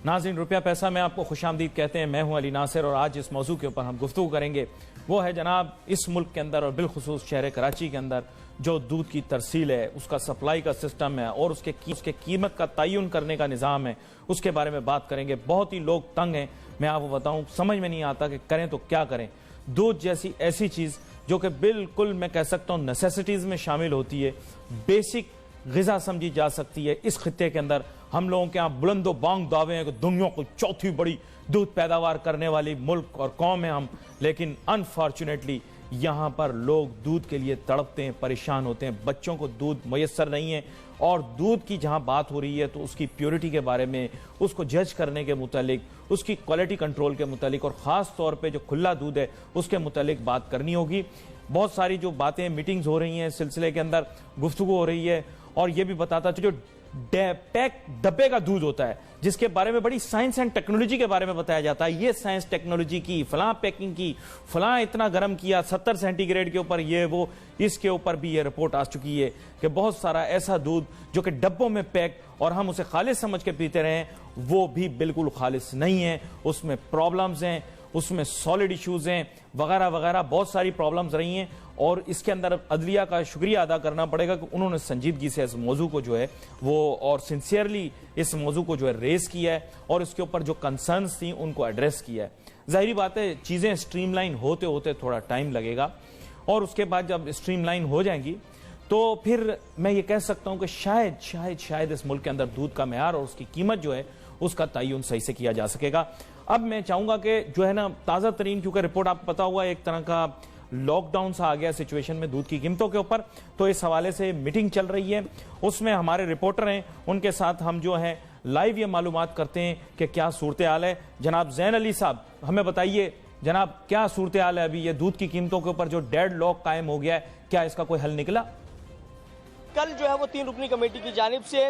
ناظرین روپیہ پیسہ میں آپ کو خوش آمدید کہتے ہیں. میں ہوں علی ناصر اور آج اس موضوع کے اوپر ہم گفتگو کریں گے. وہ ہے جناب اس ملک کے اندر اور بالخصوص شہر کراچی کے اندر جو دودھ کی ترسیل ہے, اس کا سپلائی کا سسٹم ہے اور اس کے قیمت کا تعین کرنے کا نظام ہے, اس کے بارے میں بات کریں گے. بہت ہی لوگ تنگ ہیں, میں آپ کو بتاؤں سمجھ میں نہیں آتا کہ کریں تو کیا کریں. دودھ جیسی ایسی چیز جو کہ بالکل میں کہہ سکتا ہوں نیسیسٹیز میں شامل ہوتی ہے, بیسک غذا سمجھی جا سکتی ہے. اس خطے کے اندر ہم لوگوں کے ہاں بلند و بانگ دعوے ہیں کہ دنیا کو چوتھی بڑی دودھ پیداوار کرنے والی ملک اور قوم ہے ہم, لیکن انفارچونیٹلی یہاں پر لوگ دودھ کے لیے تڑپتے ہیں, پریشان ہوتے ہیں. بچوں کو دودھ میسر نہیں ہے اور دودھ کی جہاں بات ہو رہی ہے تو اس کی پیورٹی کے بارے میں, اس کو جج کرنے کے متعلق, اس کی کوالٹی کنٹرول کے متعلق اور خاص طور پہ جو کھلا دودھ ہے اس کے متعلق بات کرنی ہوگی. بہت ساری جو باتیں میٹنگز ہو رہی ہیں اس سلسلے کے اندر گفتگو ہو رہی ہے, اور یہ بھی بتاتا جو پیک ڈبے کا دودھ ہوتا ہے جس کے بارے میں بڑی سائنس اینڈ ٹیکنالوجی کے بارے میں بتایا جاتا ہے. یہ سائنس ٹیکنالوجی کی فلاں پیکنگ کی, فلاں اتنا گرم کیا 70 سینٹی گریڈ کے اوپر, یہ وہ اس کے اوپر بھی یہ رپورٹ آ چکی ہے کہ بہت سارا ایسا دودھ جو کہ ڈبوں میں پیک اور ہم اسے خالص سمجھ کے پیتے رہے ہیں وہ بھی بالکل خالص نہیں ہے. اس میں پرابلمز ہیں, اس میں سالڈ ایشوز ہیں وغیرہ وغیرہ, بہت ساری پرابلمز رہی ہیں. اور اس کے اندر عدلیہ کا شکریہ ادا کرنا پڑے گا کہ انہوں نے سنجیدگی سے اس موضوع کو جو ہے وہ اور سنسیئرلی اس موضوع کو جو ہے ریز کیا ہے اور اس کے اوپر جو کنسرنز تھیں ان کو ایڈریس کیا ہے. ظاہری بات ہے چیزیں سٹریم لائن ہوتے ہوتے تھوڑا ٹائم لگے گا, اور اس کے بعد جب سٹریم لائن ہو جائیں گی تو پھر میں یہ کہہ سکتا ہوں کہ شاید اس ملک کے اندر دودھ کا معیار اور اس کی قیمت جو ہے اس کا تعین صحیح سے کیا جا سکے گا. اب میں چاہوں گا کہ جو ہے نا تازہ ترین, کیونکہ رپورٹ آپ کو پتا ہوا ایک طرح کا لاک ڈاؤن سا آ گیا سچویشن میں دودھ کی قیمتوں کے اوپر, تو اس حوالے سے میٹنگ چل رہی ہے. اس میں ہمارے رپورٹر ہیں, ان کے ساتھ ہم جو ہیں لائیو یہ معلومات کرتے ہیں کہ کیا صورتحال ہے. جناب زین علی صاحب ہمیں بتائیے جناب کیا صورتحال ہے ابھی یہ دودھ کی قیمتوں کے اوپر جو ڈیڈ لاک قائم ہو گیا ہے, کیا اس کا کوئی حل نکلا؟ کل جو ہے وہ 3 رکنی کمیٹی کی جانب سے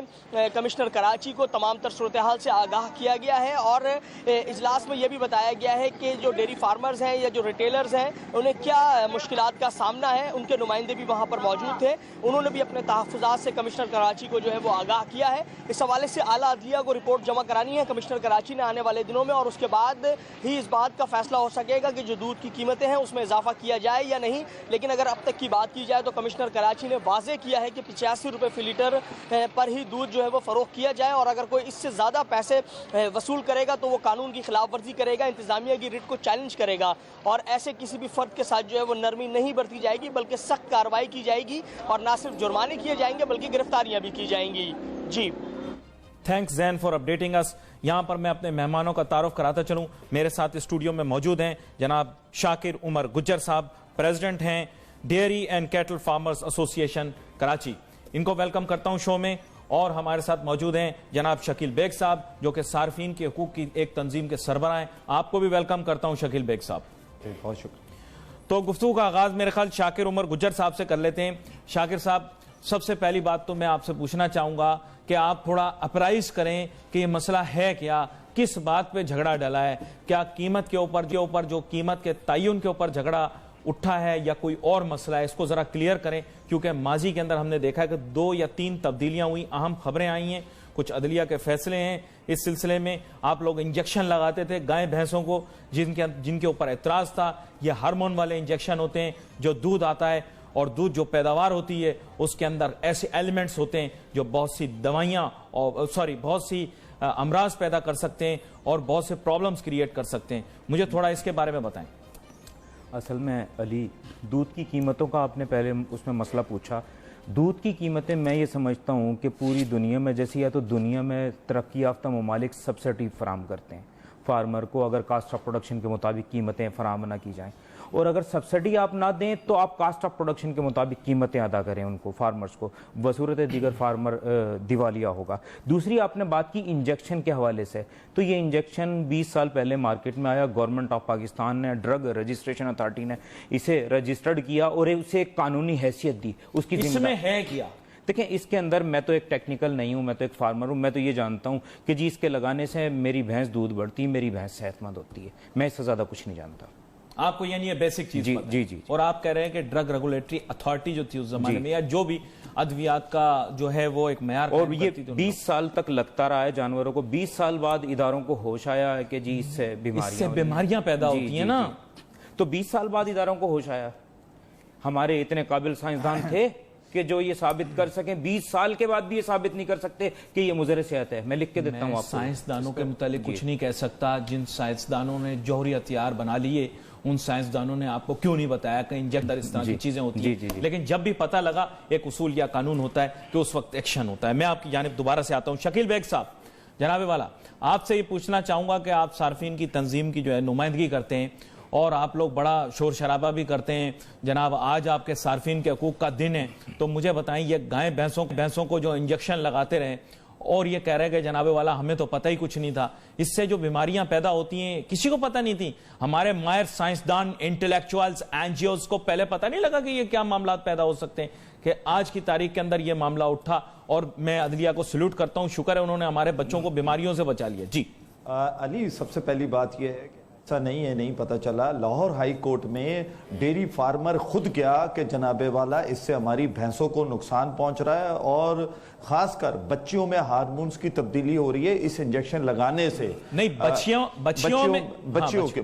کمشنر کراچی کو تمام تر صورتحال سے آگاہ کیا گیا ہے, اور اجلاس میں یہ بھی بتایا گیا ہے کہ جو ڈیری فارمرز ہیں یا جو ریٹیلرز ہیں انہیں کیا مشکلات کا سامنا ہے. ان کے نمائندے بھی وہاں پر موجود تھے, انہوں نے بھی اپنے تحفظات سے کمشنر کراچی کو جو ہے وہ آگاہ کیا ہے. اس حوالے سے اعلیٰ عدلیہ کو رپورٹ جمع کرانی ہے کمشنر کراچی نے آنے والے دنوں میں, اور اس کے بعد ہی اس بات کا فیصلہ ہو سکے گا کہ جو دودھ کی قیمتیں ہیں اس میں اضافہ کیا جائے یا نہیں. لیکن اگر اب تک کی بات کی جائے تو کمشنر کراچی نے واضح کیا ہے کہ 85 روپے فی لیٹر پر ہی دودھ جو ہے وہ فروخت کیا جائے, اور اگر کوئی اس سے زیادہ پیسے وصول کرے گا تو وہ قانون کی خلاف ورزی کرے گا, انتظامیہ کی ریٹ کو چیلنج کرے گا, اور ایسے کسی بھی فرد کے ساتھ جو ہے وہ نرمی نہیں برتی جائے گی بلکہ سخت کارروائی کی جائے گی, اور نہ صرف جرمانے کیے جائیں گے بلکہ گرفتاریاں بھی کی جائیں گی. جی تھینکس زین فار اپڈیٹنگ اس. یہاں پر میں اپنے مہمانوں کا تعارف کراتا چلوں. میرے ساتھ اسٹوڈیو میں موجود ہیں جناب شاکر عمر گجر صاحب, پریزیڈنٹ ہیں ڈیری اینڈ کیٹل فارمرز ایسوسی ایشن کراچی, ان کو ویلکم کرتا ہوں شو میں. اور ہمارے ساتھ موجود ہیں جناب شکیل بیگ صاحب جو کہ صارفین کے حقوق کی ایک تنظیم کے سربراہ ہیں, آپ کو بھی ویلکم کرتا ہوں شکیل بیگ صاحب. بہت شکریہ. تو گفتگو کا آغاز میرے خیال شاکر عمر گجر صاحب سے کر لیتے ہیں. شاکر صاحب سب سے پہلی بات تو میں آپ سے پوچھنا چاہوں گا کہ آپ تھوڑا اپرائز کریں کہ یہ مسئلہ ہے کیا, کس بات پہ جھگڑا ڈلا ہے, کیا قیمت کے اوپر جو قیمت کے تعین کے اوپر جھگڑا اٹھا ہے یا کوئی اور مسئلہ ہے, اس کو ذرا کلیئر کریں. کیونکہ ماضی کے اندر ہم نے دیکھا ہے کہ 2 یا 3 تبدیلیاں ہوئی, اہم خبریں آئی ہیں, کچھ عدلیہ کے فیصلے ہیں اس سلسلے میں. آپ لوگ انجیکشن لگاتے تھے گائے بھینسوں کو جن کے اوپر اعتراض تھا. یہ ہارمون والے انجیکشن ہوتے ہیں, جو دودھ آتا ہے اور دودھ جو پیداوار ہوتی ہے اس کے اندر ایسے ایلیمنٹس ہوتے ہیں جو بہت سی دوائیاں بہت سی امراض پیدا کر سکتے ہیں اور بہت سے پرابلمز کریٹ کر سکتے ہیں. مجھے تھوڑا اس کے بارے میں بتائیں. اصل میں علی, دودھ کی قیمتوں کا آپ نے پہلے اس میں مسئلہ پوچھا. دودھ کی قیمتیں میں یہ سمجھتا ہوں کہ پوری دنیا میں جیسی ہے تو دنیا میں ترقی یافتہ ممالک سبسڈی فراہم کرتے ہیں فارمر کو, اگر کاسٹ آف پروڈکشن کے مطابق قیمتیں فراہم نہ کی جائیں, اور اگر سبسڈی آپ نہ دیں تو آپ کاسٹ آف پروڈکشن کے مطابق قیمتیں ادا کریں ان کو, فارمرز کو, بصورت دیگر فارمر دیوالیہ ہوگا. دوسری آپ نے بات کی انجیکشن کے حوالے سے, تو یہ انجیکشن 20 سال پہلے مارکیٹ میں آیا, گورنمنٹ آف پاکستان نے ڈرگ رجسٹریشن اتھارٹی نے اسے رجسٹرڈ کیا اور اسے ایک قانونی حیثیت دی. اس کی اس میں ہے کیا؟ دیکھیں اس کے اندر, میں تو ایک ٹیکنیکل نہیں ہوں, میں تو ایک فارمر ہوں, میں تو یہ جانتا ہوں کہ جی اس کے لگانے سے میری بھینس دودھ بڑھتی, میری بھینس صحت مند ہوتی ہے, میں اس سے زیادہ کچھ نہیں جانتا. آپ کو یعنی یہ بیسک چیز پتہ ہے؟ جی جی۔ اور آپ کہہ رہے ہیں کہ ڈرگ ریگولیٹری اتھارٹی جو تھی اس زمانے میں یا جو بھی ادویات کا جو ہے وہ ایک معیار، اور یہ 20 سال تک لگتا رہا ہے جانوروں کو، 20 سال بعد اداروں کو ہوش آیا ہے کہ جی اس سے بیماریاں پیدا ہوتی ہیں نا، تو 20 سال بعد اداروں کو ہوش آیا۔ ہمارے اتنے قابل سائنسدان تھے کہ جو یہ ثابت کر سکیں، 20 سال کے بعد بھی یہ ثابت نہیں کر سکتے کہ یہ مضر صحت ہے۔ میں لکھ کے دیتا ہوں آپ کو۔ سائنسدانوں کے متعلق کچھ نہیں کہہ سکتا، جن سائنسدانوں نے جوہری ہتھیار بنا لیے ان سائنسدانوں نے آپ کو کیوں نہیں بتایا کہ انجیکٹر اس طرح کی چیزیں ہوتی ہیں، لیکن جب بھی پتہ لگا ایک اصول یا قانون ہوتا ہے کہ اس وقت ایکشن ہوتا ہے۔ میں آپ کی جانب دوبارہ سے آتا ہوں، شکیل بیگ صاحب، جناب والا، آپ سے یہ پوچھنا چاہوں گا کہ آپ صارفین کی تنظیم کی جو ہے نمائندگی کرتے ہیں اور آپ لوگ بڑا شور شرابہ بھی کرتے ہیں، جناب آج آپ کے صارفین کے حقوق کا دن ہے، تو مجھے بتائیں یہ گائے بھینسوں کو جو انجیکشن لگاتے رہے اور یہ کہہ رہے کہ جناب والا ہمیں تو پتہ ہی کچھ نہیں تھا، اس سے جو بیماریاں پیدا ہوتی ہیں کسی کو پتہ نہیں تھی، ہمارے ماہر سائنسدان انٹلیکچوالز NGOs کو پہلے پتہ نہیں لگا کہ یہ کیا معاملات پیدا ہو سکتے ہیں کہ آج کی تاریخ کے اندر یہ معاملہ اٹھا، اور میں عدلیہ کو سلوٹ کرتا ہوں، شکر ہے انہوں نے ہمارے بچوں کو بیماریوں سے بچا لیا۔ جی علی، سب سے پہلی بات یہ ہے کہ ایسا نہیں ہے، نہیں پتہ چلا، لاہور ہائی کورٹ میں ڈیری فارمر خود کیا کہ جناب والا اس سے ہماری بھینسوں کو نقصان پہنچ رہا ہے، اور خاص کر بچیوں میں ہارمونز کی تبدیلی ہو رہی ہے اس انجیکشن لگانے سے۔ نہیں،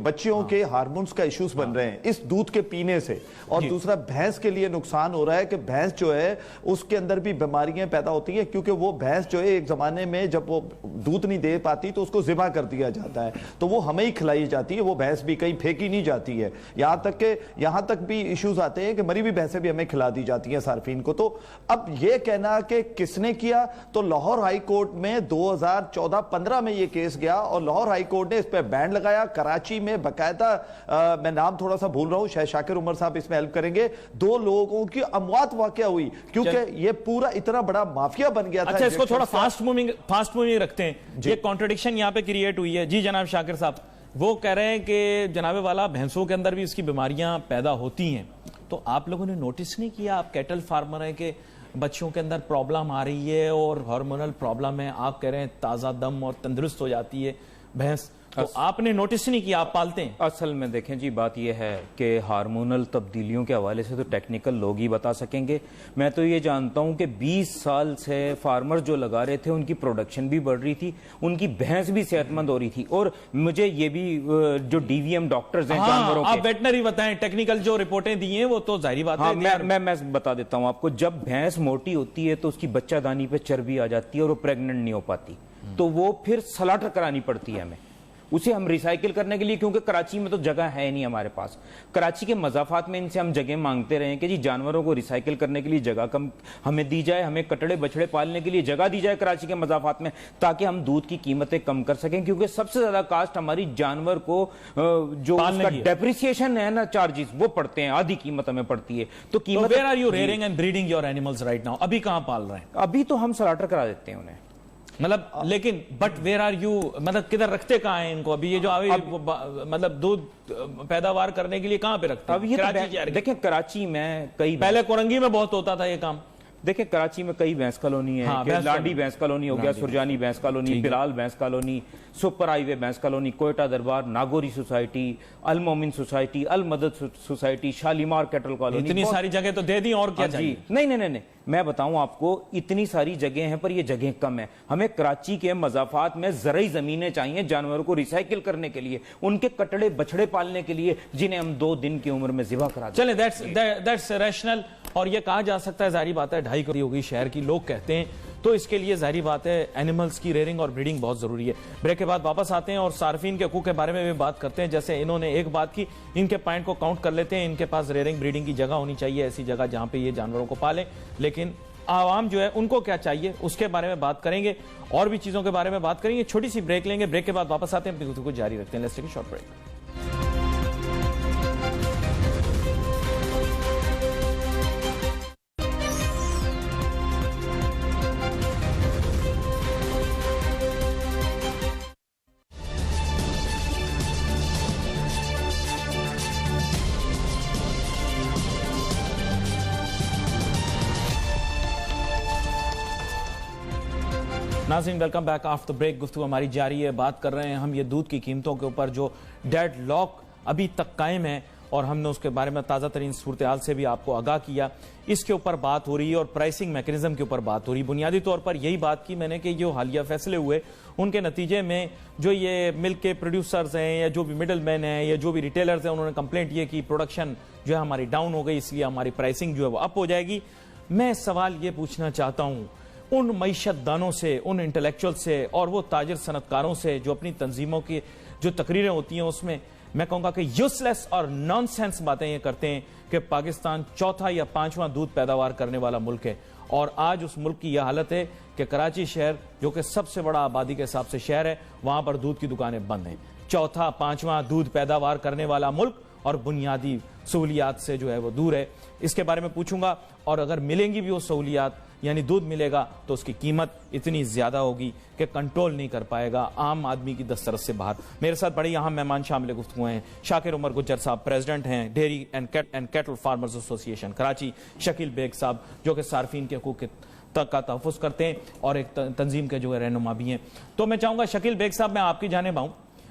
بچیوں کے ہارمونز کا ایشوز بن رہے ہیں اس دودھ کے پینے سے، اور دوسرا بھینس کے لیے نقصان ہو رہا ہے کہ بھینس جو ہے اس کے اندر بھی بیماریاں پیدا ہوتی ہیں، کیونکہ وہ بھینس جو ہے ایک زمانے میں جب وہ دودھ نہیں دے پاتی تو اس کو ذبح کر دیا جاتا ہے، تو وہ ہمیں ہی کھلائی جاتی ہے، وہ بھینس بھی کہیں پھینکی نہیں جاتی ہے، یہاں تک بھی ایشوز آتے ہیں کہ مری ہوئی بھینسیں بھی ہمیں کھلا دی جاتی ہیں صارفین کو۔ تو اب یہ کہنا کہ کس نے کیا، تو لاہور ہائی کورٹ میں 2014-15 میں یہ کیس گیا اور لاہور ہائی کورٹ نے اس پہ بین لگایا۔ کراچی میں باقاعدہ، میں نام تھوڑا سا بھول رہا ہوں، شاید شاکر عمر صاحب اس میں ہیلپ کریں گے، 2 لوگوں کی اموات واقع ہوئی کیونکہ یہ پورا اتنا بڑا مافیا بن گیا تھا۔ اچھا، اس کو تھوڑا فاسٹ موونگ رکھتے ہیں، یہ کانٹرڈکشن یہاں پہ کریٹ ہوئی ہے۔ جی جناب شاکر صاحب، وہ کہہ رہے ہیں کہ جناب والا بھینسوں کے اندر بھی اس کی بیماریاں پیدا ہوتی ہیں، تو آپ لوگوں نے نوٹس نہیں کیا، آپ کیٹل فارمر ہیں، کہ بچوں کے اندر پرابلم آ رہی ہے اور ہارمونل پرابلم ہے، آپ کہہ رہے ہیں تازہ دم اور تندرست ہو جاتی ہے بھینس، تو آپ نے نوٹس نہیں کیا، آپ پالتے ہیں؟ اصل میں دیکھیں جی، بات یہ ہے کہ ہارمونل تبدیلیوں کے حوالے سے تو ٹیکنیکل لوگ ہی بتا سکیں گے۔ میں تو یہ جانتا ہوں کہ 20 سال سے فارمر جو لگا رہے تھے ان کی پروڈکشن بھی بڑھ رہی تھی، ان کی بھینس بھی صحت مند ہو رہی تھی، اور مجھے یہ بھی جو DVM ڈاکٹرز ہیں جانوروں کے، آپ ویٹنری بتائیں، ٹیکنیکل جو رپورٹیں دی ہیں وہ تو ظاہری بات ہے۔ میں بتا دیتا ہوں آپ کو، جب بھینس موٹی ہوتی ہے تو اس کی بچہ دانی پہ چربی آ جاتی ہے اور وہ پریگننٹ نہیں ہو پاتی، تو وہ پھر سلاٹر کرانی پڑتی ہے ہمیں، اسے ہم ریسائیکل کرنے کے لیے، کیونکہ کراچی میں تو جگہ ہے نہیں ہمارے پاس۔ کراچی کے مضافات میں ان سے ہم جگہ مانگتے رہے ہیں کہ جی جانوروں کو ریسائیکل کرنے کے لیے جگہ کم ہمیں دی جائے، ہمیں کٹڑے بچڑے پالنے کے لیے جگہ دی جائے کراچی کے مضافات میں، تاکہ ہم دودھ کی قیمتیں کم کر سکیں، کیونکہ سب سے زیادہ کاسٹ ہماری جانور کو جو اس کا ڈیپریسیشن ہے نا، چارجز وہ پڑتے ہیں، آدھی قیمت ہمیں پڑتی ہے۔ تو قیمت where are you rearing and breeding your animals right now؟ ابھی کہاں پال رہے ہیں؟ ابھی تو ہم سلاٹر کرا دیتے ہیں انہیں، مطلب، لیکن بٹ ویئر آر یو، مطلب کدھر رکھتے کہاں ہیں ان کو ابھی؟ یہ جو مطلب دودھ پیداوار کرنے کے لیے کہاں پہ رکھتے ہیں؟ دیکھیں کراچی میں پہلے کورنگی میں بہت ہوتا تھا یہ کام، دیکھیں کراچی میں کئی بھینس کالونی ہے، لانڈی بھینس کالونی ہو گیا، سرجانی بھینس کالونی، بلال بھینس کالونی، سپر ہائی وے بھینس colony, Quetta Darbar, Nagori society, Al Momin society, Al Madad society, Shalimar cattle colony, اتنی ساری جگہ تو دے دی، اور کیا چاہیے؟ نہیں، میں بتاؤں آپ کو، اتنی ساری جگہیں ہیں پر یہ جگہیں کم ہیں۔ ہمیں کراچی کے مضافات میں زرعی زمینیں چاہیے جانوروں کو ریسائیکل کرنے کے لیے، ان کے کٹڑے بچڑے پالنے کے لیے، جنہیں ہم 2 دن کی عمر میں ذبح کرا دیں۔ چلیں، دیٹس ریشنل، اور یہ کہا جا سکتا ہے، ظاہری بات ہے 2.5 کروڑ ہوگی شہر کی، لوگ کہتے ہیں، تو اس کے لیے ظاہری بات ہے اینیملز کی ریئرنگ اور بریڈنگ بہت ضروری ہے۔ بریک کے بعد واپس آتے ہیں اور صارفین کے حقوق کے بارے میں بھی بات کرتے ہیں۔ جیسے انہوں نے ایک بات کی، ان کے پوائنٹ کو کاؤنٹ کر لیتے ہیں، ان کے پاس ریئرنگ بریڈنگ کی جگہ ہونی چاہیے، ایسی جگہ جہاں پہ یہ جانوروں کو پالیں، لیکن عوام جو ہے ان کو کیا چاہیے اس کے بارے میں بات کریں گے، اور بھی چیزوں کے بارے میں بات کریں گے۔ چھوٹی سی بریک لیں گے، بریک کے بعد واپس آتے ہیں، اپنی گفتگو جاری رکھتے ہیں۔ Let's take a short break. ناظرین ویلکم بیک آفٹر بریک، گفتگو ہماری جاری ہے، بات کر رہے ہیں ہم یہ دودھ کی قیمتوں کے اوپر جو ڈیڈ لاک ابھی تک قائم ہے اور ہم نے اس کے بارے میں تازہ ترین صورتحال سے بھی آپ کو آگاہ کیا. اس کے اوپر بات ہو رہی ہے اور پرائسنگ میکنزم کے اوپر بات ہو رہی ہے. بنیادی طور پر یہی بات کی میں نے کہ جو حالیہ فیصلے ہوئے ان کے نتیجے میں جو یہ ملک کے پروڈیوسرز ہیں یا جو بھی مڈل مین ہیں یا جو بھی ریٹیلرز ہیں انہوں نے کمپلینٹ یہ کی پروڈکشن جو ہے ہماری ڈاؤن ہو گئی، اس لیے ہماری پرائسنگ جو ہے وہ اپ ہو جائے گی. میں سوال یہ پوچھنا چاہتا ہوں ان معیشت دانوں سے، ان انٹلیکچوئل سے اور وہ تاجر صنعت کاروں سے جو اپنی تنظیموں کی جو تقریریں ہوتی ہیں اس میں میں کہوں گا کہ یوز لیس اور نان سینس باتیں یہ کرتے ہیں کہ پاکستان چوتھا یا پانچواں دودھ پیداوار کرنے والا ملک ہے، اور آج اس ملک کی یہ حالت ہے کہ کراچی شہر جو کہ سب سے بڑا آبادی کے حساب سے شہر ہے وہاں پر دودھ کی دکانیں بند ہیں. چوتھا پانچواں دودھ پیداوار کرنے والا ملک اور بنیادی سہولیات سے جو ہے وہ دور ہے. اس کے بارے میں پوچھوں گا، اور اگر ملیں گی بھی وہ سہولیات یعنی دودھ ملے گا تو اس کی قیمت اتنی زیادہ ہوگی کہ کنٹرول نہیں کر پائے گا عام آدمی کی دسترس سے باہر. میرے ساتھ بڑے اہم مہمان شامل گفتگو ہیں. شاکر عمر گجر صاحب پریزیڈنٹ ہیں ڈیری اینڈ کیٹل فارمرز ایسوسی ایشن کراچی. شکیل بیگ صاحب جو کہ صارفین کے حقوق کا تحفظ کرتے ہیں اور ایک تنظیم کے جو ہے رہنما بھی ہیں. تو میں چاہوں گا شکیل بیگ صاحب میں آپ کی جانب آؤں.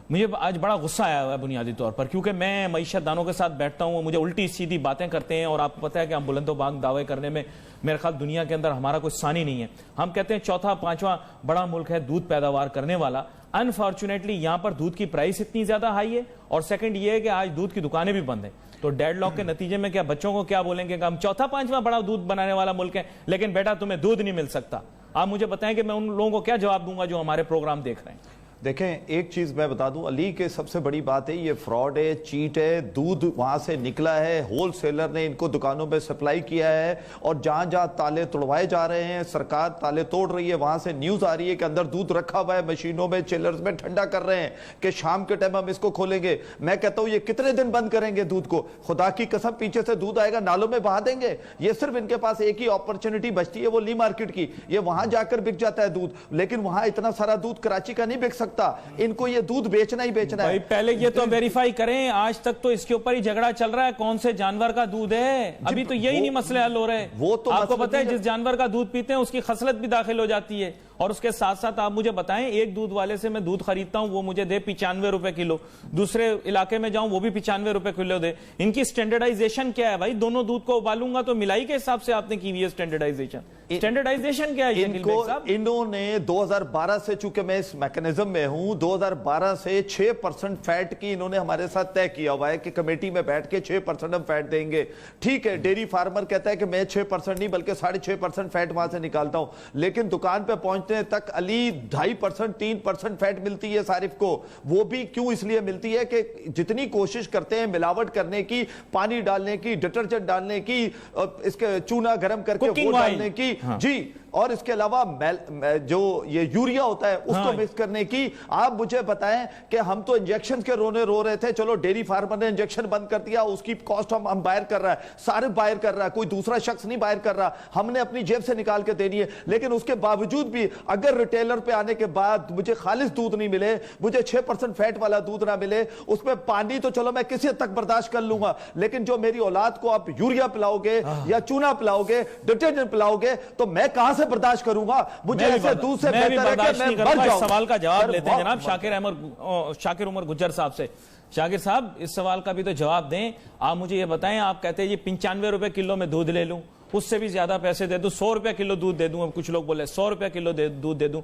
مجھے آج بڑا غصہ آیا ہوا ہے بنیادی طور پر کیونکہ میں معیشت دانوں کے ساتھ بیٹھتا ہوں، مجھے الٹی سیدھی باتیں کرتے ہیں اور آپ کو پتہ ہے کہ ہم بلند و بانگ دعوے کرنے میں میرے خیال دنیا کے اندر ہمارا کوئی ثانی نہیں ہے. ہم کہتے ہیں چوتھا پانچواں بڑا ملک ہے دودھ پیداوار کرنے والا. انفارچونیٹلی یہاں پر دودھ کی پرائس اتنی زیادہ ہائی ہے اور سیکنڈ یہ ہے کہ آج دودھ کی دکانیں بھی بند ہیں. تو ڈیڈ لاک کے نتیجے میں کیا بچوں کو کیا بولیں گے کہ ہم چوتھا پانچواں بڑا دودھ بنانے والا ملک ہے لیکن بیٹا تمہیں دودھ نہیں مل سکتا. آپ مجھے بتائیں کہ میں ان لوگوں کو کیا جواب دوں گا جو ہمارے پروگرام دیکھ رہے ہیں. دیکھیں ایک چیز میں بتا دوں علی کے سب سے بڑی بات ہے یہ فراڈ ہے، چیٹ ہے. دودھ وہاں سے نکلا ہے، ہول سیلر نے ان کو دکانوں میں سپلائی کیا ہے اور جہاں جہاں تالے توڑوائے جا رہے ہیں سرکار تالے توڑ رہی ہے. وہاں سے نیوز آ رہی ہے کہ اندر دودھ رکھا ہوا ہے مشینوں میں چیلرز میں ٹھنڈا کر رہے ہیں کہ شام کے ٹائم ہم اس کو کھولیں گے. میں کہتا ہوں یہ کتنے دن بند کریں گے دودھ کو؟ خدا کی قسم پیچھے سے دودھ آئے گا نالوں میں بہا دیں گے. یہ صرف ان کے پاس ایک ہی اپرچونٹی بچتی ہے وہ لی مارکیٹ کی. یہ وہاں جا کر بک جاتا ہے دودھ لیکن وہاں اتنا سارا دودھ کراچی کا نہیں بک سکتا. ان کو یہ دودھ بیچنا ہی بیچنا ہے. پہلے یہ تو ویریفائی کریں. آج تک تو اس کے اوپر ہی جھگڑا چل رہا ہے کون سے جانور کا دودھ ہے. ابھی تو یہی نہیں مسئلے حل ہو رہے. وہ تو آپ کو پتہ ہے جس جانور کا دودھ پیتے ہیں اس کی خصلت بھی داخل ہو جاتی ہے. اور اس کے ساتھ ساتھ آپ مجھے بتائیں ایک دودھ والے سے میں دودھ خریدتا ہوں وہ مجھے دے 95 روپے کلو، دوسرے علاقے میں جاؤں وہ بھی 95 روپے کلو دے. ان کی سٹینڈرڈائزیشن کیا ہے بھائی؟ دونوں دودھ کو ابالوں گا تو ملائی کے حساب سے آپ نے کی ہوئی ہے سٹینڈرڈائزیشن. سٹینڈرڈائزیشن کیا ہے انہوں نے 2012 سے چونکہ میں اس میکنزم میں ہوں 2012 سے 6% فیٹ کی انہوں نے ہمارے ساتھ طے کیا ہوا ہے کہ کمیٹی میں بیٹھ کے 6% ہم فیٹ دیں گے. ٹھیک ہے ڈیری فارمر کہتا ہے کہ میں 6% نہیں بلکہ 6.5% فیٹ وہاں سے نکالتا ہوں لیکن دکان پہ پہنچنے تک علی 2.5% 3% فیٹ ملتی ہے صارف کو. وہ بھی کیوں اس لیے ملتی ہے کہ جتنی کوشش کرتے ہیں ملاوٹ کرنے کی، پانی ڈالنے کی، ڈٹرجنٹ ڈالنے کی، اس کے چونا گرم کر کے وہ ڈالنے کی جی، اور اس کے علاوہ جو یہ یوریا ہوتا ہے اس کو مکس کرنے کی. آپ مجھے بتائیں کہ ہم تو انجیکشن کے رونے رو رہے تھے، چلو ڈیری فارمر نے انجیکشن بند کر دیا اس کی کاسٹ ہم بائر کر رہا ہے، صارف بائر کر رہا ہے، کوئی دوسرا شخص نہیں بائر کر رہا، ہم نے اپنی جیب سے نکال کے دینی ہے. لیکن اس کے باوجود بھی اگر ریٹیلر پہ آنے کے بعد مجھے خالص دودھ نہیں ملے، مجھے 6% فیٹ والا دودھ نہ ملے، اس میں پانی تو چلو میں کسی حد تک برداشت کر لوں گا لیکن جو میری اولاد کو آپ یوریا پلاؤ گے یا چونا پلاؤ گے، ڈٹرجنٹ پلاؤ گے تو میں کہاں سے برداشت کروں گا؟ مجھے ایسے دودھ سے بہتر ہے کہ میں مر جاؤں. سوال کا جواب لیتے ہیں جناب شاکر عمر گجر صاحب سے. شاکر صاحب اس سوال کا بھی تو جواب دیں. آپ مجھے یہ بتائیں، آپ کہتے ہیں یہ 95 روپے کلو میں دودھ لے لوں، اس سے بھی زیادہ پیسے دے دوں، 100 روپے کلو دودھ دے دوں. اب کچھ لوگ بولے 100 روپے کلو دودھ دے دوں.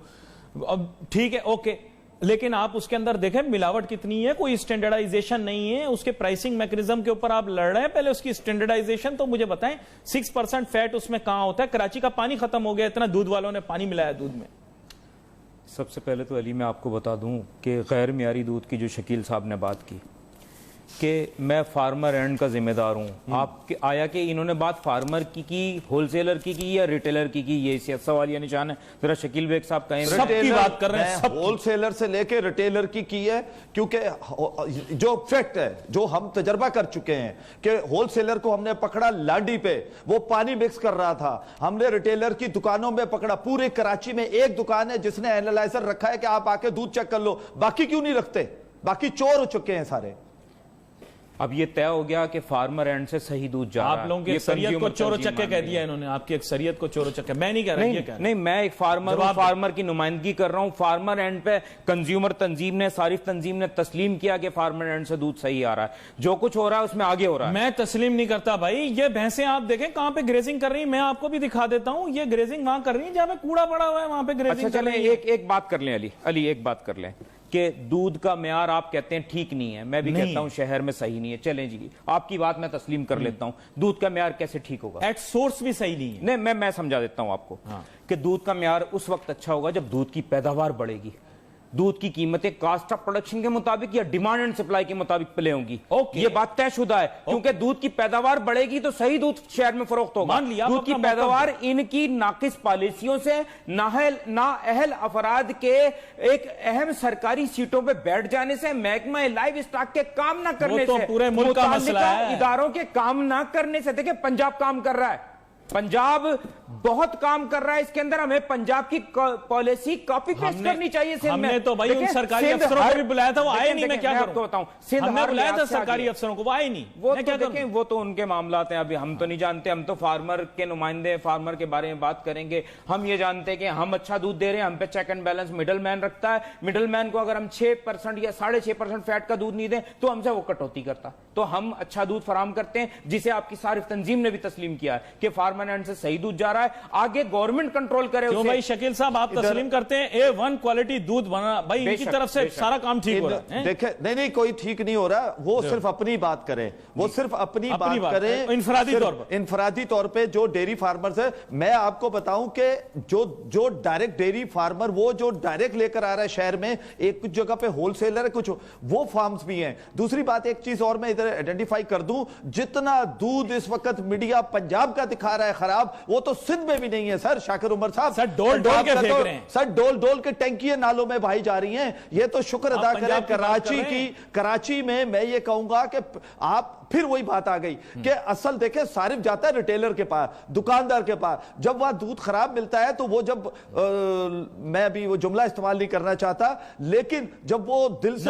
اب ٹھیک ہے اوکے، لیکن آپ اس کے اندر دیکھیں ملاوٹ کتنی ہے، کوئی سٹینڈرڈائزیشن نہیں ہے. اس کے پرائسنگ میکنزم کے اوپر آپ لڑ رہے ہیں، پہلے اس کی سٹینڈرڈائزیشن تو مجھے بتائیں. 6% فیٹ اس میں کہاں ہوتا ہے؟ کراچی کا پانی ختم ہو گیا، اتنا دودھ والوں نے پانی ملایا دودھ میں. سب سے پہلے تو علی میں آپ کو بتا دوں کہ غیر معیاری دودھ کی جو شکیل صاحب نے بات کی کہ میں فارمر اینڈ کا ذمہ دار ہوں. آپ کے آیا کہ انہوں نے بات فارمر کی ہول سیلر کی یا ریٹیلر کی یہ سوالیہ نشان ہے. ذرا شکیل بیگ صاحب کہیں. سب کی بات کر رہے ہیں، ہول سیلر سے لے کے ریٹیلر کی ہے کیونکہ جو فیکٹ ہے جو ہم تجربہ کر چکے ہیں کہ ہول سیلر کو ہم نے پکڑا لانڈی پہ، وہ پانی مکس کر رہا تھا. ہم نے ریٹیلر کی دکانوں میں پکڑا. پورے کراچی میں ایک دکان ہے جس نے اینالائزر رکھا ہے کہ آپ آ کے دودھ چیک کر لو، باقی کیوں نہیں رکھتے؟ باقی چور ہو چکے ہیں سارے. اب یہ طے ہو گیا کہ فارمر اینڈ سے صحیح دودھ جا رہا ہے. آپ لوگوں کی اکثریت کو چور و چکے کہہ دیا انہوں نے, آپ کی اکثریت کو چور و چکے. میں نہیں کہہ رہا, یہ کہہ رہا نہیں, میں ایک فارمر ہوں, فارمر کی نمائندگی کر رہا ہوں. فارمر اینڈ پہ کنزیومر تنظیم نے, صارف تنظیم نے تسلیم کیا کہ فارمر اینڈ سے دودھ صحیح آ رہا ہے. جو کچھ ہو رہا ہے اس میں آگے ہو رہا ہے. میں تسلیم نہیں کرتا بھائی. یہ بھینسیں آپ دیکھیں کہاں پہ گریزنگ کر رہی ہیں, میں آپ کو بھی دکھا دیتا ہوں. یہ گریزنگ وہاں کر رہی ہیں جہاں پہ کوڑا پڑا ہوا ہے, وہاں پہ گریزنگ کر رہی ہیں. ایک بات کر لیں علی, ایک بات کر لیں کہ دودھ کا معیار آپ کہتے ہیں ٹھیک نہیں ہے, میں بھی کہتا ہوں شہر میں صحیح نہیں ہے. چلیں جی, آپ کی بات میں تسلیم کر لیتا ہوں. دودھ کا معیار کیسے ٹھیک ہوگا؟ ایٹ سورس بھی صحیح نہیں ہے. نہیں, میں سمجھا دیتا ہوں آپ کو کہ دودھ کا معیار اس وقت اچھا ہوگا جب دودھ کی پیداوار بڑھے گی, دودھ کی قیمتیں کاسٹ آف پروڈکشن کے مطابق یا ڈیمانڈ اینڈ سپلائی کے مطابق پلے ہوں گی. یہ بات طے شدہ ہے, کیونکہ دودھ کی پیداوار بڑھے گی تو صحیح دودھ شہر میں فروخت ہوگا. دودھ کی پیداوار ان کی ناقص پالیسیوں سے نااہل افراد کے ایک اہم سرکاری سیٹوں پہ بیٹھ جانے سے, محکمہ لائیو اسٹاک کے کام نہ کرنے سے, پورے ملک کا مسئلہ ہے, اداروں کے کام نہ کرنے سے. دیکھیں پنجاب کام کر رہا ہے, پنجاب بہت کام کر رہا ہے, اس کے اندر ہمیں پنجاب کی پالیسی کاپی پیسٹ کرنی چاہیے. ہم نے تو بھائی ان سرکاری افسروں کو بھی بلایا تھا, وہ آئے نہیں. میں کیا کروں, ہم نے بلایا تھا سرکاری افسروں کو, وہ آئے نہیں. وہ تو ان کے معاملات ہیں, ابھی ہم تو نہیں جانتے. ہم تو فارمر کے نمائندے, فارمر کے بارے میں بات کریں گے. ہم یہ جانتے ہیں کہ ہم اچھا دودھ دے رہے ہیں, ہم پہ check and balance middle man رکھتا ہے. مڈل مین کو اگر ہم 6% یا 6.5% فیٹ کا دودھ نہیں دیں تو ہم سے وہ کٹوتی کرتا. تو ہم اچھا دودھ فراہم کرتے ہیں, جسے آپ کی صارف تنظیم نے بھی تسلیم کیا ہے کہ فارمر اینڈ سے صحیح دودھ جا رہا ہے. آگے گورنمنٹ کنٹرول کرے. کیوں بھائی شکیل صاحب آپ تسلیم کرتے ہیں A1 کوالٹی دودھ بنا, بھائی ان کی طرف سے سارا کام ٹھیک ہو رہا ہے. دیکھیں نہیں کوئی ٹھیک نہیں ہو رہا, وہ صرف اپنی بات کریں, وہ صرف اپنی بات کریں انفرادی طور پہ. جو ڈیری فارمرز ہے, میں آپ کو بتاؤں کہ جو ڈائریکٹ ڈیری فارمر, وہ جو ڈائریکٹ لے کر آ رہا ہے شہر میں, ایک کچھ جگہ پہ ہول سیلر ہے, کچھ وہ فارمز بھی ہیں. دوسری بات ایک چیز اور میں ادھر آئیڈینٹیفائی کر دوں, جتنا دودھ اس وقت میڈیا پنجاب کا دکھا رہا ہے خراب, وہ تو سندھ میں بھی نہیں ہے سر. شاکر عمر صاحب سر ڈول ڈول کے پھینک رہے ہیں, سر ڈول کے ٹینکیاں نالوں میں بہائی جا رہی ہیں. یہ تو شکر ادا کریں کراچی میں میں یہ کہوں گا کہ آپ پھر وہی بات آ گئی کہ اصل دیکھیں صارف جاتا ہے ریٹیلر کے پاس, دکاندار کے پاس. جب وہاں دودھ خراب ملتا ہے تو وہ جب میں ابھی وہ جملہ استعمال نہیں کرنا چاہتا, لیکن جب وہ دل سے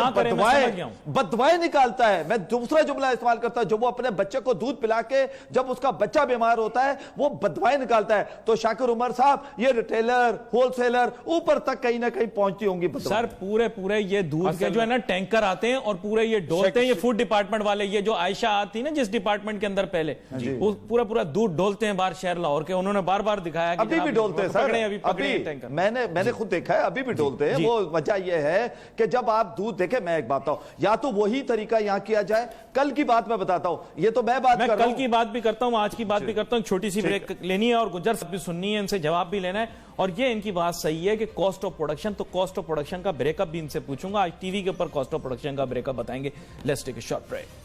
بدوائیں نکالتا ہے, میں دوسرا جملہ استعمال کرتا ہوں, جب وہ اپنے بچے کو دودھ پلا کے جب اس کا بچہ بیمار ہوتا ہے وہ بدوائیں نکالتا ہے, تو شاکر عمر صاحب یہ ریٹیلر ہول سیلر اوپر تک کہیں نہ کہیں پہنچتی ہوں گی. سر پورے یہ دودھ کے جو ہے نا ٹینکر آتے ہیں اور پورے یہ ڈولتے ہیں, یہ فوڈ ڈپارٹمنٹ والے, یہ جو عائشہ آتی نا جس ڈپارٹمنٹ کے اندر پہلے, وہ پورا دودھ ڈولتے ہیں باہر شہر لاہور کے. انہوں نے بار بار دکھایا ابھی بھی ڈولتے ہیں سر, میں نے خود دیکھا ہے, ابھی بھی ڈولتے ہیں. وہ وجہ یہ ہے کہ جب آپ دودھ دیکھیں, میں ایک بات بتاؤں, یا تو وہی طریقہ یہاں کیا جائے. کل کی بات میں بتاتا ہوں, یہ تو میں بات کر رہا ہوں, کل کی بات بھی کرتا ہوں, آج کی بات بھی کرتا ہوں. چھوٹی سی بریک لینی ہے اور گجر صاحب بھی سننی ہے, ان سے جواب بھی لینا ہے. اور یہ ان کی بات صحیح ہے کہ کاسٹ آف پروڈکشن, تو کاسٹ آف پروڈکشن کا بریک اپ بھی ان سے پوچھوں گا. آج ٹی وی کے اوپر کاسٹ آف پروڈکشن کا بریک اپ بتائیں گے. Let's take a short break.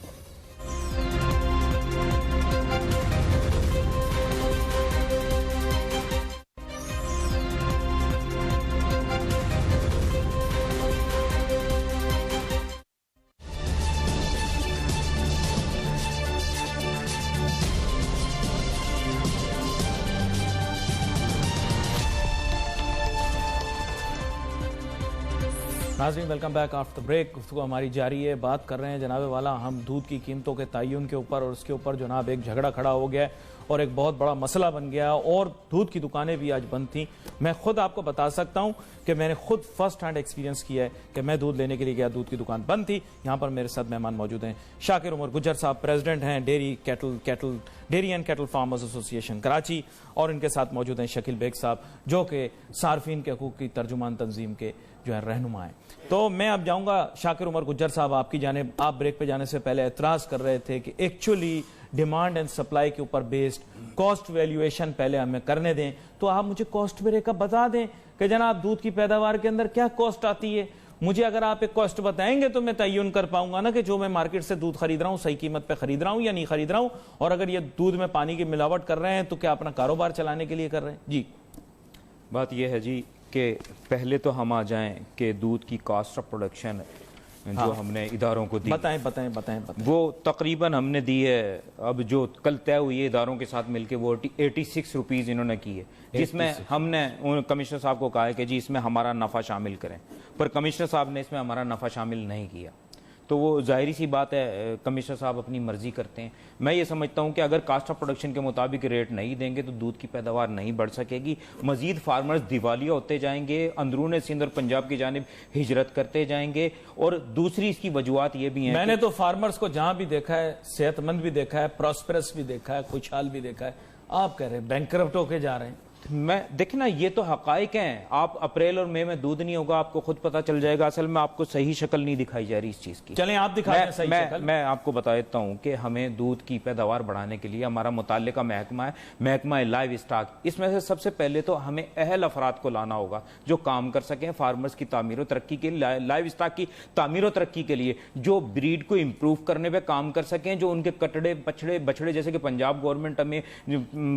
ناظرین ویلکم بیک آفٹر بریک. گفتگو ہماری جاری ہے, بات کر رہے ہیں جناب والا ہم دودھ کی قیمتوں کے تعین کے اوپر, اور اس کے اوپر جناب ایک جھگڑا کھڑا ہو گیا اور ایک بہت بڑا مسئلہ بن گیا, اور دودھ کی دکانیں بھی آج بند تھیں. میں خود آپ کو بتا سکتا ہوں کہ میں نے خود فرسٹ ہینڈ ایکسپیرینس کیا ہے کہ میں دودھ لینے کے لیے گیا, دودھ کی دکان بند تھی. یہاں پر میرے ساتھ مہمان موجود ہیں. شاکر عمر گجر صاحب پریزیڈنٹ ہیں ڈیری اینڈ کیٹل فارمرز ایسوسی ایشن کراچی, اور ان کے ساتھ موجود ہیں شکیل بیگ صاحب جو کہ صارفین کے حقوق کی ترجمان تنظیم کے جو ہے رہنما ہیں. تو میں اب جاؤں گا شاکر عمر گجر صاحب آپ کی جانب. آپ بریک پہ جانے سے پہلے اعتراض کر رہے تھے کہ ایکچولی ڈیمانڈ اینڈ سپلائی کے اوپر بیسڈ کاسٹ ویلیویشن پہلے ہمیں کرنے دیں, تو آپ مجھے کاسٹ بریک اپ بتا دیں کہ جناب دودھ کی پیداوار کے اندر کیا کاسٹ آتی ہے. مجھے اگر آپ ایک کاسٹ بتائیں گے تو میں تعین کر پاؤں گا نا کہ جو میں مارکیٹ سے دودھ خرید رہا ہوں صحیح قیمت پہ خرید رہا ہوں یا نہیں خرید رہا ہوں, اور اگر یہ دودھ میں پانی کی ملاوٹ کر رہے ہیں تو کیا اپنا کاروبار چلانے کے لیے کر رہے ہیں. جی بات یہ ہے جی کہ پہلے تو ہم آ جائیں کہ دودھ کی کاسٹ آف پروڈکشن جو ہم نے اداروں کو دی, بتائیں وہ تقریباً ہم نے دی ہے, اب جو کل طے ہوئی ہے اداروں کے ساتھ مل کے, وہ 86 روپیز انہوں نے کی ہے, جس میں ہم نے کمشنر صاحب کو کہا ہے کہ جی اس میں ہمارا نفع شامل کریں, پر کمشنر صاحب نے اس میں ہمارا نفع شامل نہیں کیا. تو وہ ظاہری سی بات ہے کمشنر صاحب اپنی مرضی کرتے ہیں. میں یہ سمجھتا ہوں کہ اگر کاسٹ آف پروڈکشن کے مطابق ریٹ نہیں دیں گے تو دودھ کی پیداوار نہیں بڑھ سکے گی. مزید فارمرز دیوالیہ ہوتے جائیں گے, اندرون سندھ اور پنجاب کی جانب ہجرت کرتے جائیں گے. اور دوسری اس کی وجوہات یہ بھی ہیں, میں نے تو فارمرز کو جہاں بھی دیکھا ہے صحت مند بھی دیکھا ہے, پراسپرس بھی دیکھا ہے, خوشحال بھی دیکھا ہے. آپ کہہ رہے ہیں بینکرپٹ ہو کے جا رہے ہیں. میں دیکھنا یہ تو حقائق ہیں. آپ اپریل اور مئی میں دودھ نہیں ہوگا, آپ کو خود پتہ چل جائے گا. اصل میں آپ کو صحیح شکل نہیں دکھائی جا رہی اس چیز کی. چلیں آپ دکھا دیں صحیح شکل. میں آپ کو بتا دیتا ہوں کہ ہمیں دودھ کی پیداوار بڑھانے کے لیے ہمارا متعلقہ محکمہ ہے, محکمہ لائیو اسٹاک. اس میں سے سب سے پہلے تو ہمیں اہل افراد کو لانا ہوگا جو کام کر سکیں فارمرز کی تعمیر و ترقی کے لیے, لائیو اسٹاک کی تعمیر و ترقی کے لیے, جو بریڈ کو امپروو کرنے پہ کام کر سکیں, جو ان کے کٹڑے بچڑے جیسے کہ پنجاب گورنمنٹ میں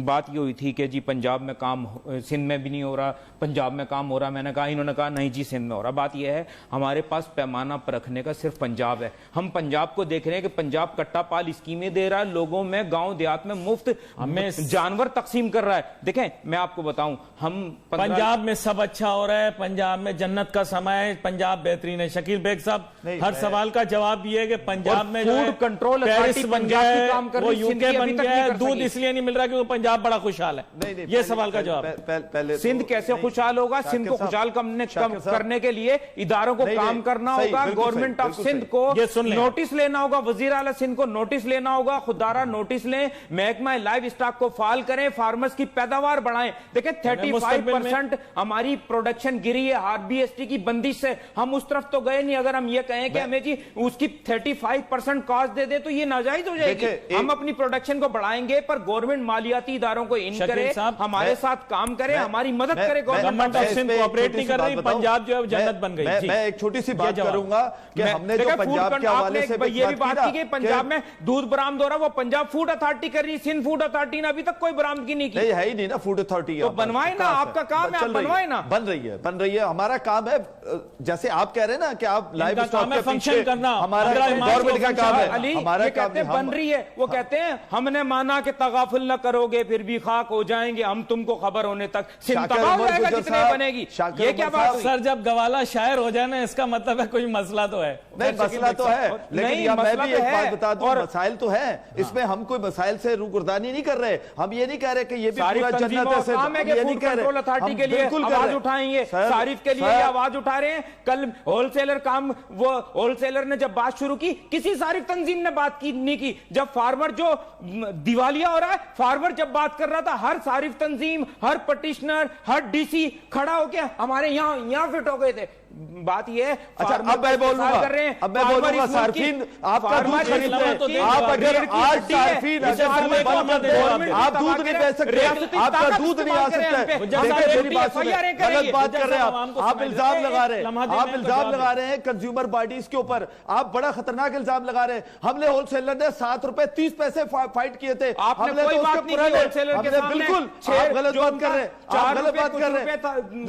بات یہ ہوئی تھی کہ جی پنجاب میں کام, سندھ میں بھی نہیں ہو رہا, پنجاب میں کام ہو رہا. میں نے کہا, انہوں نے کہا نہیں جی سندھ میں ہو رہا. بات یہ ہے ہمارے پاس پیمانہ پرکھنے کا صرف پنجاب ہے. ہم پنجاب کو دیکھ رہے ہیں کہ پنجاب کٹا پال اسکیمیں دے رہا ہے, لوگوں میں گاؤں دیہات میں مفت ہمیں جانور تقسیم کر رہا ہے. دیکھیں میں آپ کو بتاؤں, ہم پنجاب میں سب اچھا ہو رہا ہے, پنجاب میں جنت کا سما ہے, پنجاب بہترین ہے. شکیل بیگ صاحب ہر سوال کا جواب یہ ہے کہ پنجاب میں فوڈ کنٹرول پیرس بن گیا ہے, وہ یو کے بن گیا ہے, دودھ اس لیے نہیں مل رہا کیونکہ پنجاب بڑا خوشحال ہے. یہ سوال کا جواب. سندھ کیسے خوشحال ہوگا؟ سندھ کو خوشحال کرنے کے لیے اداروں کو کام کرنا ہوگا, گورنمنٹ آف سندھ کو نوٹس لینا ہوگا, وزیر اعلیٰ سندھ کو نوٹس لینا ہوگا, خوددارہ نوٹس لیں, محکمہ لائیو اسٹاک کو فعال کریں, فارمرز کی پیداوار بڑھائیں. دیکھیں 35% ہماری پروڈکشن گری ہے آر بی ایس ٹی کی بندش سے. ہم اس طرف تو گئے نہیں. اگر ہم یہ کہیں کہ ہمیں جی اس کی 35% کاسٹ دے دے تو یہ ناجائز ہو جائے گی. ہم اپنی پروڈکشن کو بڑھائیں گے پر گورنمنٹ مالیاتی اداروں کو ان کرے, ہمارے ساتھ کام کرے, ہماری مدد کرے. گورنمنٹ آف سندھ کوآپریٹ نہیں کر رہی, پنجاب جو ہے جنت بن گئی. میں ایک چھوٹی سی بات کروں گا کہ ہم نے جو پنجاب کے حوالے سے یہ بھی بات کی کہ پنجاب میں دودھ برآمد ہو رہا, وہ پنجاب فوڈ اتھارٹی کر رہی, سندھ فوڈ اتھارٹی نے ابھی تک کوئی برآمدگی نہیں کی. ہے ہی نہیں نا فوڈ اتھارٹی. تو بنوائے نا, آپ کا کام ہے, آپ بنوائے نا. بن رہی ہے, ہمارا کام ہے. جیسے آپ کہہ رہے ہیں نا کہ آپ لائیو اسٹاک کے پیچھے, ہمارا گورنمنٹ کا کام ہے. علی یہ کہتے ہیں بن رہی ہے, وہ کہتے ہیں ہم نے مانا کہ تغافل نہ کرو گے پھر بھی خاک ہو جائیں گے ہم تم کو خبر ہونے تک. سندھ تباہ ہو جائے گا جتنے بنے گی. یہ کیا بات ہوئی؟ سر جب گوالا شاعر ہو جائے نا اس کا مطلب ہے کوئی مسئلہ تو ہے. نہیں مسئلہ تو ہے, لیکن میں بھی ایک بات بتا دوں, مسائل تو ہیں اس میں. ہم کوئی مسائل سے روگردانی نہیں کر رہے. ہم یہ نہیں کہہ رہے کہ یہ بھی پورا جنت ہے. کام ہے کہ فوڈ کنٹرول اتھارٹی کے لیے آواز اٹھائیں گے, صارف کے لیے یہ آواز اٹھا رہے ہیں. کل ہول سیلر کام, وہ ہول سیلر نے جب بات شروع کی کسی صارف تنظیم نے بات نہیں کی. جب فارمر جو دیوالیہ ہو رہا ہے, فارمر جب بات کر رہا تھا, ہر صارف تنظیم, ہر پٹیشنر, ہر ڈی سی کھڑا ہو کے ہمارے یہاں فٹ ہو گئے تھے. بات یہ ہے. اچھا اب میں بولوں گا صارفین آپ کا دودھ خریدتے ہیں. آپ اگر آج صارفین آپ دودھ نہیں بیچ سکتے, آپ کا دودھ نہیں آ سکتا ہے. غلط بات کر رہے ہیں آپ الزام لگا رہے ہیں کنزیومر باڈیز کے اوپر. آپ بڑا خطرناک الزام لگا رہے ہیں. ہم نے ہول سیلر نے 7 روپے 30 پیسے فائٹ کیے تھے. آپ نے کوئی بات نہیں کی ہول سیلر کے سامنے. بالکل آپ غلط بات کر رہے ہیں, آپ غلط بات کر رہے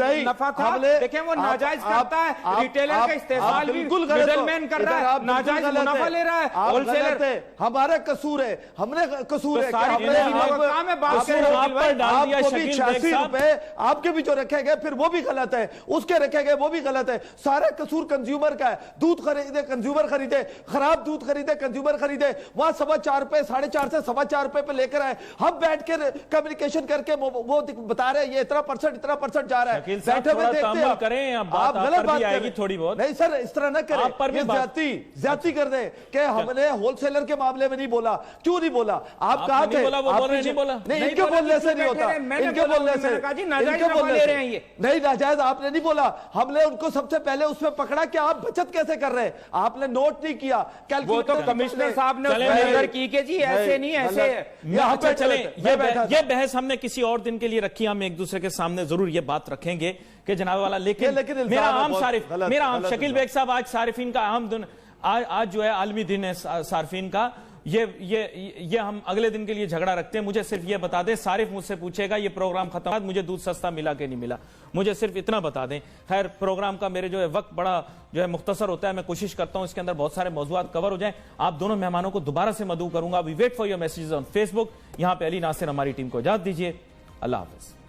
ہیں. نفع تھا, دیکھیں وہ ناجائز کرتا ہے, ریٹیلر کا استحصال بھی مڈل مین کر رہا ہے, ناجائز منافع لے رہا ہے. ہول سیلر ہمارا قصور ہے, ہم نے قصور ہے. آپ کے بھی جو رکھے گئے پھر وہ بھی غلط ہے, اس کے رکھے گئے وہ بھی غلط ہے. سارا قصور کنزیومر کا ہے. دودھ خریدے کنزیومر خریدے, خراب دودھ خریدے کنزیومر خریدے, وہاں 4.25 روپے 4.5 سے 4.25 روپے پہ لے کر آئے. ہم بیٹھ کے کمیونیکیشن کر کے وہ بتا رہے ہیں یہ اتنا % جا رہا ہے. بیٹھے ہوئے دیکھتے ہیں آپ غلط بات کر رہے تھوڑی بہت. نہیں سر اس طرح نہ کریں, زیادتی کر دیں کہ ہم نے ہول سیلر کے معاملے میں نہیں بولا. کیوں نہیں بولا؟ آپ کہا تھے نہیں, ان کے بولنے سے نہیں ہوتا, ان کے بولنے سے نہیں. ناجائز آپ نے نہیں بولا. ہم نے ان کو سب سے پہلے اس میں پکڑا کہ آپ بچت کیسے کر رہے ہیں. آپ نے نوٹ نہیں کیا. وہ تو کمشنر صاحب نے کی کہ جی ایسے نہیں ایسے. یہ بحث ہم نے کسی اور دن کے لیے رکھی, ہم ایک دوسرے کے سامنے ضرور یہ بات رکھیں گے کہ جناب والا. لیکن میرا عام شکیل بیگ صاحب, آج صارفین کا اہم دن, آج جو ہے عالمی دن ہے صارفین کا. یہ ہم اگلے دن کے لیے جھگڑا رکھتے ہیں. مجھے صرف یہ بتا دیں, صارف مجھ سے پوچھے گا یہ پروگرام ختم ہوا مجھے دودھ سستا ملا کہ نہیں ملا, مجھے صرف اتنا بتا دیں. خیر پروگرام کا میرے جو ہے وقت بڑا جو ہے مختصر ہوتا ہے, میں کوشش کرتا ہوں اس کے اندر بہت سارے موضوعات کور ہو جائیں. آپ دونوں مہمانوں کو دوبارہ سے مدعو کروں گا. We wait for your messages on Facebook. یہاں پہ علی ناصر ہماری ٹیم کو اجازت دیجیے. اللہ حافظ.